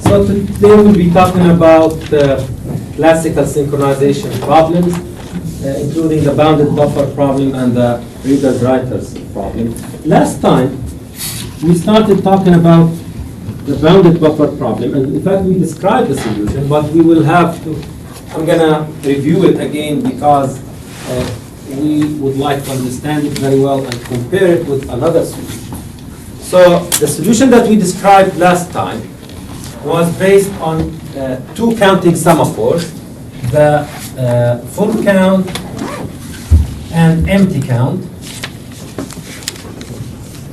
So today we'll be talking about classical synchronization problems, including the bounded buffer problem and the readers writers problem. Last time we started talking about the bounded buffer problem, and in fact we described the solution, but we will have to, I'm going to review it again because we would like to understand it very well and compare it with another solution. So the solution that we described last time was based on two counting semaphores, the full count and empty count.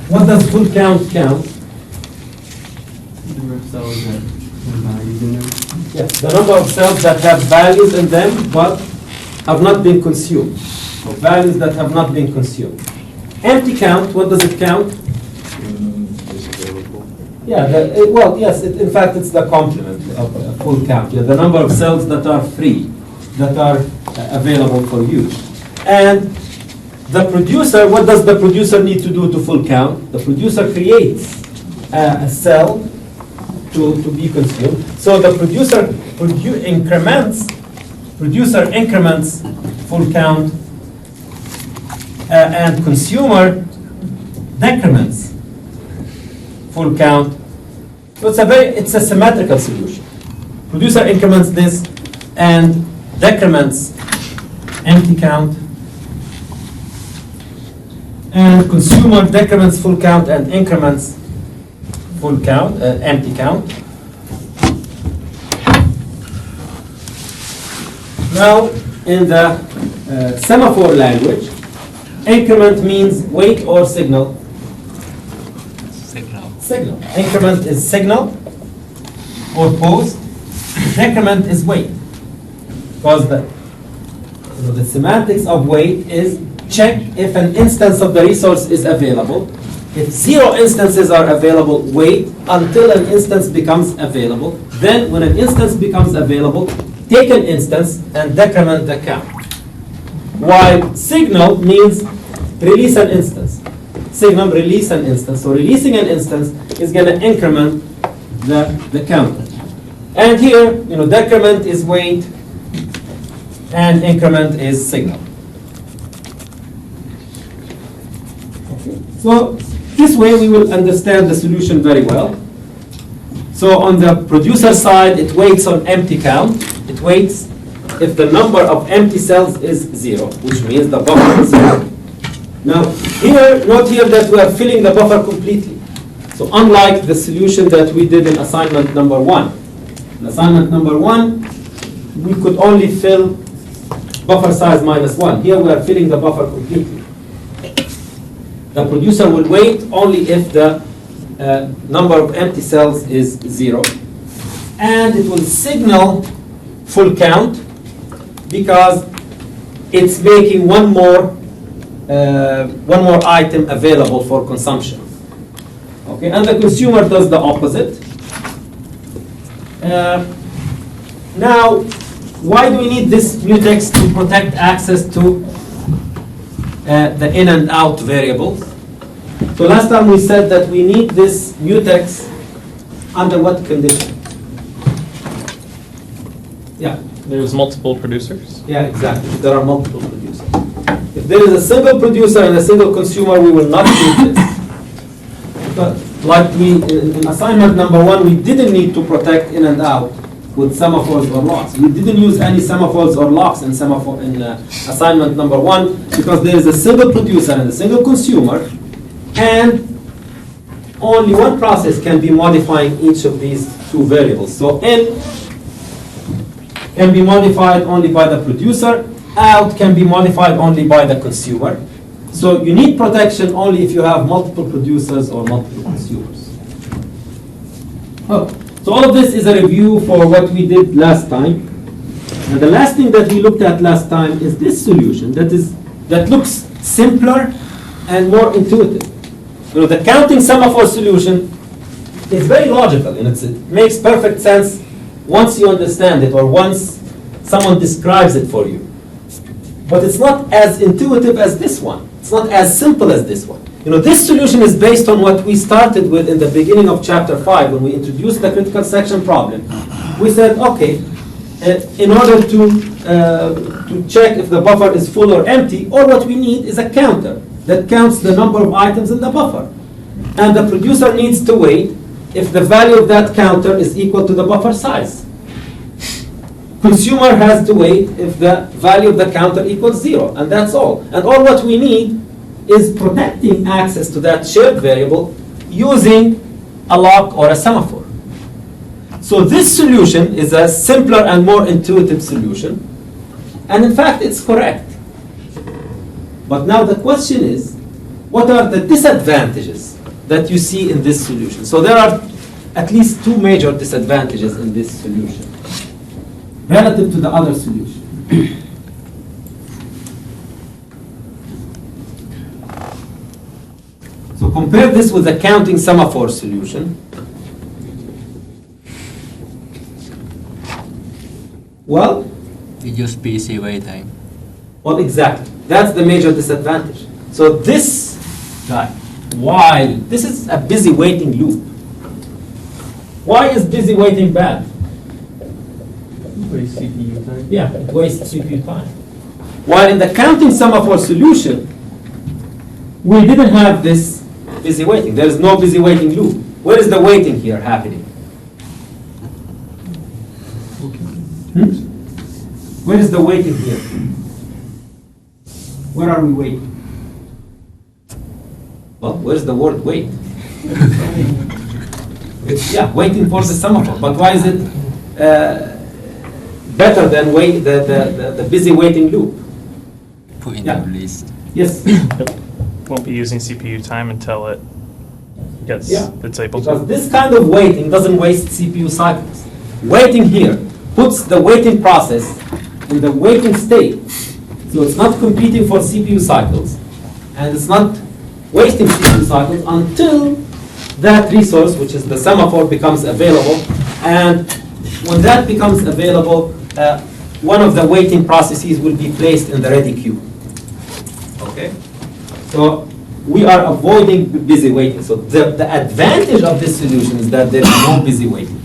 What does full count count? Number of cells that have values in them. Yes, the number of cells that have values in them but have not been consumed. So values that have not been consumed. Empty count, what does it count? Yeah, well, yes, in fact, it's the complement of a full count. Yeah, the number of cells that are free, that are available for use. And the producer, what does the producer need to do to full count? The producer creates a cell to be consumed. So the producer increments full count, and consumer decrements full count. So it's a symmetrical solution. Producer increments this and decrements empty count, and consumer decrements full count and increments full count, empty count. Now, in the semaphore language, increment means wait or signal. Signal. Increment is signal or pause. Decrement is wait. Because the semantics of wait is check if an instance of the resource is available. If 0 instances are available, wait until an instance becomes available. Then when an instance becomes available, take an instance and decrement the count. While signal means release an instance. Signal, release an instance. So releasing an instance is going to increment the counter. And here, decrement is wait and increment is signal. Okay. So this way we will understand the solution very well. So on the producer side, it waits on empty count. It waits if the number of empty cells is 0, which means the buffer is 0. Now, note here that we are filling the buffer completely. So unlike the solution that we did in assignment number 1. In assignment number 1, we could only fill buffer size -1. Here we are filling the buffer completely. The producer will wait only if the number of empty cells is 0. And it will signal full count because it's making one more item available for consumption. Okay, and the consumer does the opposite. Now, why do we need this mutex to protect access to the in and out variables? So last time we said that we need this mutex under what condition? Yeah. There's multiple producers. Yeah, exactly. There are multiple producers. If there is a single producer and a single consumer, we will not need this. But like in assignment number 1, we didn't need to protect in and out with semaphores or locks. We didn't use any semaphores or locks in assignment number 1 because there is a single producer and a single consumer, and only one process can be modifying each of these two variables. So in can be modified only by the producer, out can be modified only by the consumer. So you need protection only if you have multiple producers or multiple consumers. Oh, so all of this is a review for what we did last time. And the last thing that we looked at last time is this solution that looks simpler and more intuitive. The counting semaphore solution is very logical, and it makes perfect sense once you understand it or once someone describes it for you. But it's not as intuitive as this one. It's not as simple as this one. This solution is based on what we started with in the beginning of chapter 5 when we introduced the critical section problem. We said, okay, in order to check if the buffer is full or empty, all what we need is a counter that counts the number of items in the buffer. And the producer needs to wait if the value of that counter is equal to the buffer size. Consumer has to wait if the value of the counter equals 0, and that's all. And all what we need is protecting access to that shared variable using a lock or a semaphore. So this solution is a simpler and more intuitive solution, and in fact it's correct. But now the question is, what are the disadvantages that you see in this solution? So there are at least 2 major disadvantages in this solution relative to the other solution. So compare this with the counting semaphore solution. Well, Reduce PC waiting. well, exactly. That's the major disadvantage. So this guy, while this is a busy waiting loop, why is busy waiting bad? Waste CPU time. Yeah, it wastes CPU time. While in the counting semaphore solution, we didn't have this busy waiting. There is no busy waiting loop. Where is the waiting here happening? Where is the waiting here? Where are we waiting? Well, where's the word wait? It's, yeah, waiting for the semaphore. But why is it better than wait the busy waiting loop? Put in Yeah. the list. Yes. Won't be using CPU time until it gets Yeah. it's able Because to. this kind of waiting doesn't waste CPU cycles. Waiting here puts the waiting process in the waiting state. So it's not competing for CPU cycles, and it's not wasting CPU cycles until that resource, which is the semaphore, becomes available. And when that becomes available, one of the waiting processes will be placed in the ready queue. Okay? So we are avoiding busy waiting. So the advantage of this solution is that there is no busy waiting.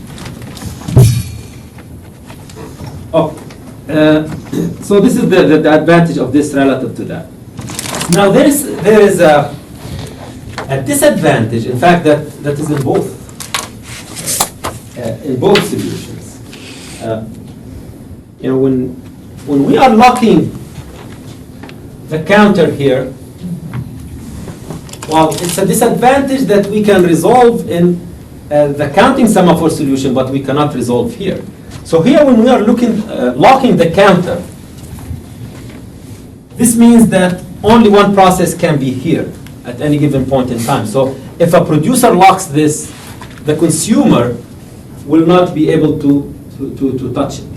Oh, so this is the advantage of this relative to that. Now there is a disadvantage, in fact, that is in both solutions. When we are locking the counter here, well, it's a disadvantage that we can resolve in the counting semaphore solution, but we cannot resolve here. So here, when we are locking the counter, this means that only one process can be here at any given point in time. So if a producer locks this, the consumer will not be able to touch it.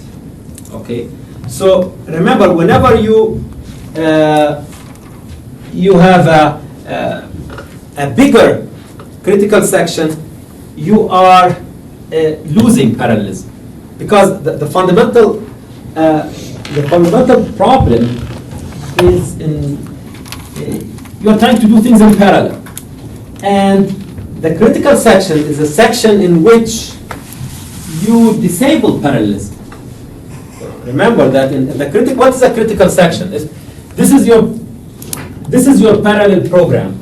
Okay. So remember, whenever you have a bigger critical section, you are losing parallelism. Because the fundamental problem is you're trying to do things in parallel. And the critical section is a section in which you disable parallelism. Remember that in the what is a critical section? This is your parallel program.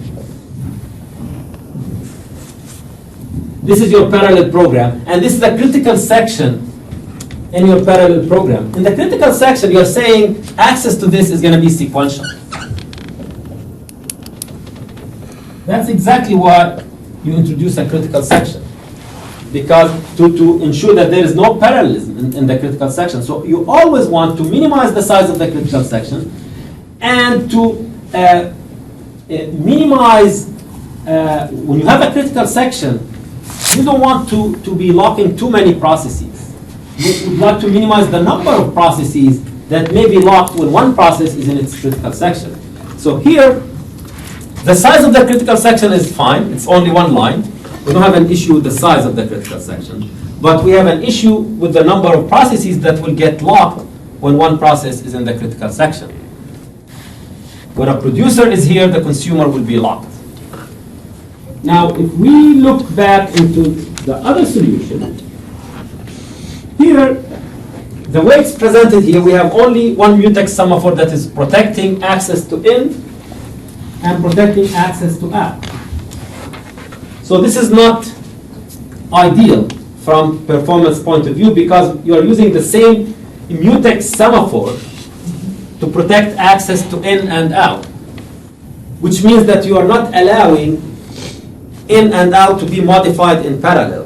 This is your parallel program, and this is the critical section in your parallel program. In the critical section, you're saying access to this is going to be sequential. That's exactly why you introduce a critical section, because to ensure that there is no parallelism in the critical section. So you always want to minimize the size of the critical section and to minimize, when you have a critical section, you don't want to be locking too many processes. You would like to minimize the number of processes that may be locked when one process is in its critical section. So here, the size of the critical section is fine. It's only one line. We don't have an issue with the size of the critical section. But we have an issue with the number of processes that will get locked when one process is in the critical section. When a producer is here, the consumer will be locked. Now, if we look back into the other solution, here, the way it's presented here, we have only one mutex semaphore that is protecting access to in and protecting access to out. So this is not ideal from performance point of view because you are using the same mutex semaphore to protect access to in and out, which means that you are not allowing in and out to be modified in parallel,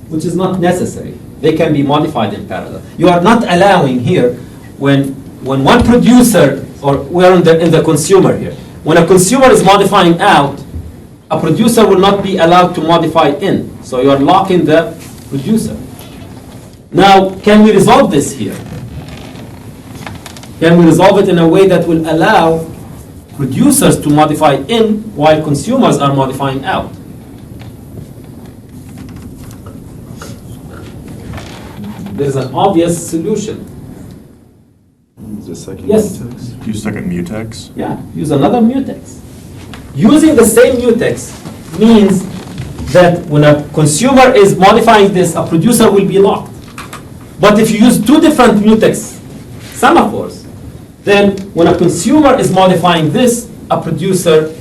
which is not necessary. They can be modified in parallel. You are not allowing here, when one producer, or we're in the consumer here, when a consumer is modifying out, a producer will not be allowed to modify in. So you are locking the producer. Now, can we resolve this here? Can we resolve it in a way that will allow producers to modify in while consumers are modifying out? There's an obvious solution. Use a second Yes. mutex. Use second mutex. Yeah, use another mutex. Using the same mutex means that when a consumer is modifying this, a producer will be locked. But if you use two different mutex semaphores, then when a consumer is modifying this, a producer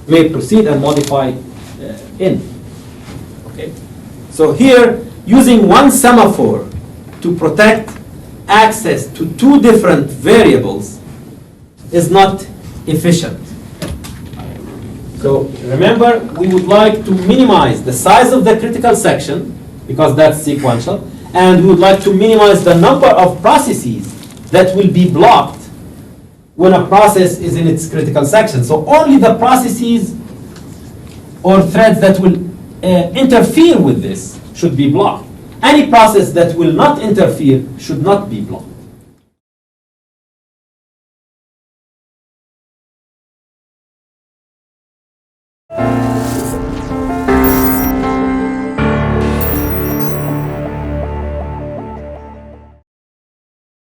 may proceed and modify in. Okay? So here, using one semaphore to protect access to two different variables is not efficient. So remember, we would like to minimize the size of the critical section, because that's sequential, and we would like to minimize the number of processes that will be blocked when a process is in its critical section. So only the processes or threads that will interfere with this should be blocked. Any process that will not interfere should not be blocked.